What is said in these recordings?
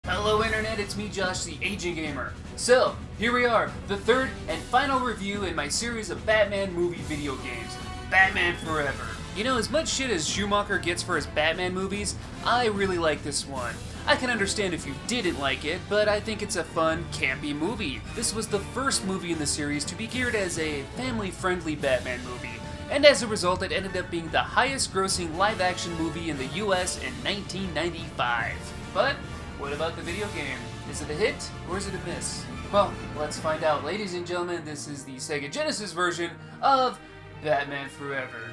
Hello Internet, it's me Josh, the Aging Gamer. So, here we are, the third and final review in my series of Batman movie video games, Batman Forever. You know, as much shit as Schumacher gets for his Batman movies, I really like this one. I can understand if you didn't like it, but I think it's a fun, campy movie. This was the first movie in the series to be geared as a family-friendly Batman movie, and as a result it ended up being the highest grossing live-action movie in the US in 1995. But what about the video game? Is it a hit, or is it a miss? Well, let's find out. Ladies and gentlemen, this is the Sega Genesis version of Batman Forever.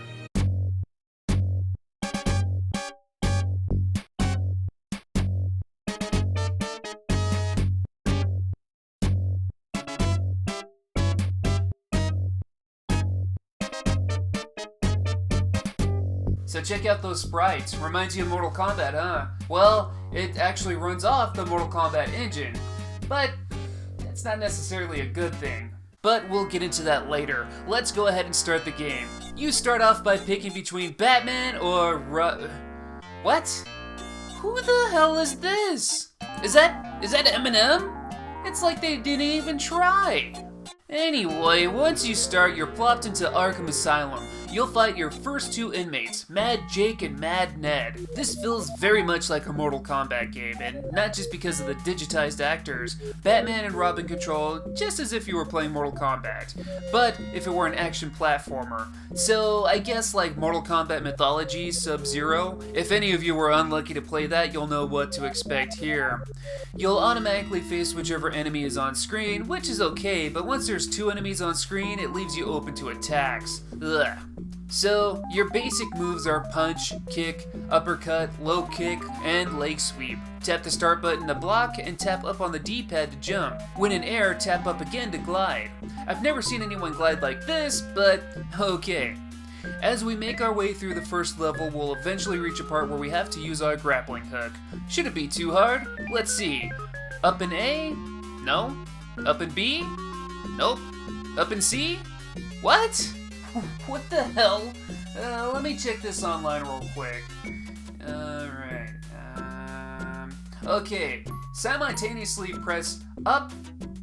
So check out those sprites. Reminds you of Mortal Kombat, huh? Well, it actually runs off the Mortal Kombat engine, but that's not necessarily a good thing. But we'll get into that later. Let's go ahead and start the game. You start off by picking between Batman or what? Who the hell is this? Is that Eminem? It's like they didn't even try. Anyway, once you start, you're plopped into Arkham Asylum. You'll fight your first two inmates, Mad Jake and Mad Ned. This feels very much like a Mortal Kombat game, and not just because of the digitized actors. Batman and Robin control just as if you were playing Mortal Kombat, but if it were an action platformer. So I guess like Mortal Kombat Mythology Sub-Zero. If any of you were unlucky to play that, you'll know what to expect here. You'll automatically face whichever enemy is on screen, which is okay, but once there's two enemies on screen, it leaves you open to attacks. Ugh. So, your basic moves are punch, kick, uppercut, low kick, and leg sweep. Tap the start button to block, and tap up on the D-pad to jump. When in air, tap up again to glide. I've never seen anyone glide like this, but okay. As we make our way through the first level, we'll eventually reach a part where we have to use our grappling hook. Should it be too hard? Let's see. Up in A? No. Up in B? Nope. Up in C? What? What the hell? Let me check this online real quick. Alright. Okay. Simultaneously press up,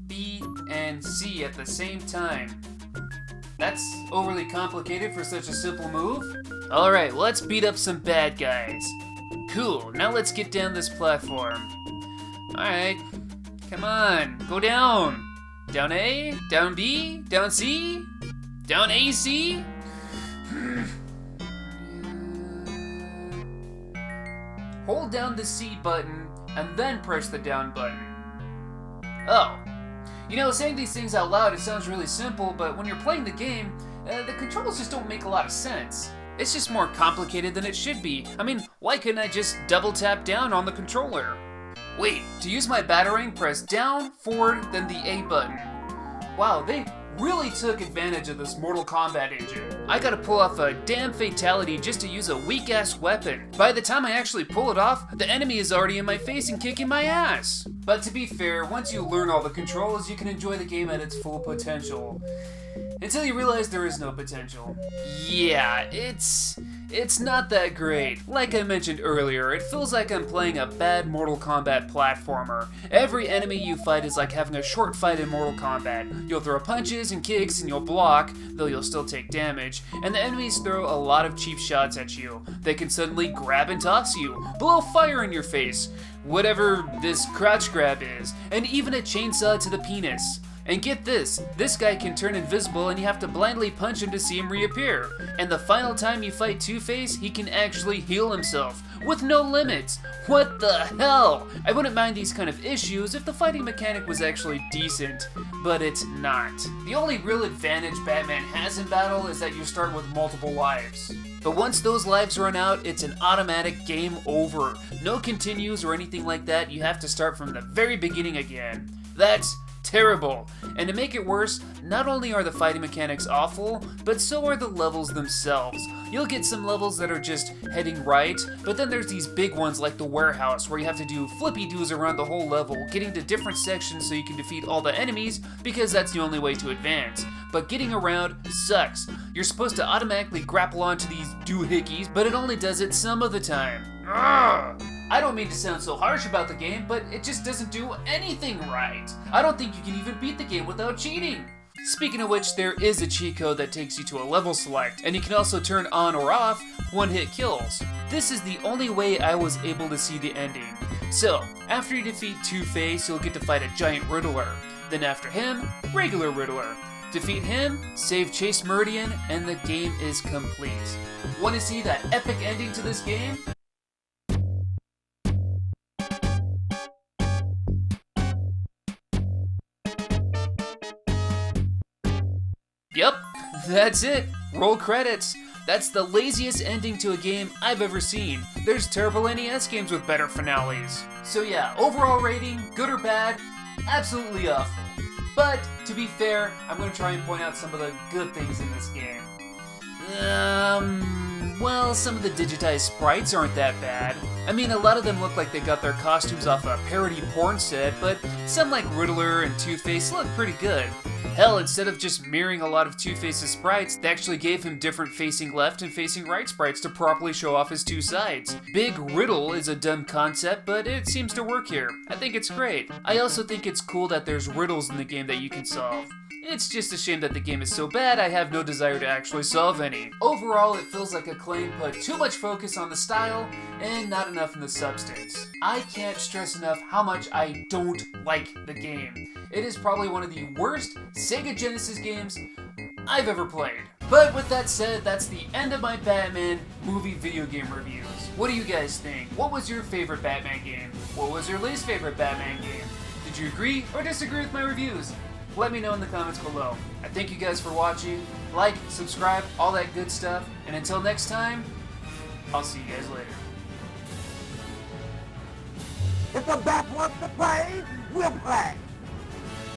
B, and C at the same time. That's overly complicated for such a simple move. Alright, let's beat up some bad guys. Cool, now let's get down this platform. Alright. Come on, go down. Down A, down B, down C, down AC. Hold down the C button and then press the down button. Oh. You know, saying these things out loud, it sounds really simple, but when you're playing the game, the controls just don't make a lot of sense. It's just more complicated than it should be. I mean, why couldn't I just double tap down on the controller? Wait, to use my Batarang, press down, forward, then the A button. Wow, they really took advantage of this Mortal Kombat engine. I gotta pull off a damn fatality just to use a weak-ass weapon. By the time I actually pull it off, the enemy is already in my face and kicking my ass. But to be fair, once you learn all the controls, you can enjoy the game at its full potential. Until you realize there is no potential. Yeah, it's not that great. Like I mentioned earlier, it feels like I'm playing a bad Mortal Kombat platformer. Every enemy you fight is like having a short fight in Mortal Kombat. You'll throw punches and kicks and you'll block, though you'll still take damage, and the enemies throw a lot of cheap shots at you. They can suddenly grab and toss you, blow fire in your face, whatever this crotch grab is, and even a chainsaw to the penis. And get this guy can turn invisible and you have to blindly punch him to see him reappear. And the final time you fight Two-Face, he can actually heal himself, with no limits. What the hell? I wouldn't mind these kind of issues if the fighting mechanic was actually decent, but it's not. The only real advantage Batman has in battle is that you start with multiple lives. But once those lives run out, it's an automatic game over. No continues or anything like that, you have to start from the very beginning again. That's terrible. And to make it worse, not only are the fighting mechanics awful, but so are the levels themselves. You'll get some levels that are just heading right, but then there's these big ones like the warehouse where you have to do flippy-doos around the whole level, getting to different sections so you can defeat all the enemies because that's the only way to advance. But getting around sucks. You're supposed to automatically grapple onto these doohickeys, but it only does it some of the time. Ugh. I don't mean to sound so harsh about the game, but it just doesn't do anything right. I don't think you can even beat the game without cheating. Speaking of which, there is a cheat code that takes you to a level select, and you can also turn on or off one-hit kills. This is the only way I was able to see the ending. So, after you defeat Two-Face, you'll get to fight a giant Riddler. Then after him, regular Riddler. Defeat him, save Chase Meridian, and the game is complete. Want to see that epic ending to this game? Yep, that's it. Roll credits. That's the laziest ending to a game I've ever seen. There's terrible NES games with better finales. So yeah, overall rating, good or bad, absolutely awful. But, to be fair, I'm going to try and point out some of the good things in this game. Well, some of the digitized sprites aren't that bad. I mean, a lot of them look like they got their costumes off a parody porn set, but some like Riddler and Two-Face look pretty good. Hell, instead of just mirroring a lot of Two-Face's sprites, they actually gave him different facing left and facing right sprites to properly show off his two sides. Big Riddle is a dumb concept, but it seems to work here. I think it's great. I also think it's cool that there's riddles in the game that you can solve. It's just a shame that the game is so bad, I have no desire to actually solve any. Overall, it feels like Acclaim put too much focus on the style and not enough in the substance. I can't stress enough how much I don't like the game. It is probably one of the worst Sega Genesis games I've ever played. But with that said, that's the end of my Batman movie video game reviews. What do you guys think? What was your favorite Batman game? What was your least favorite Batman game? Did you agree or disagree with my reviews? Let me know in the comments below. I thank you guys for watching. Like, subscribe, all that good stuff. And until next time, I'll see you guys later. If the bat wants to play, we'll play.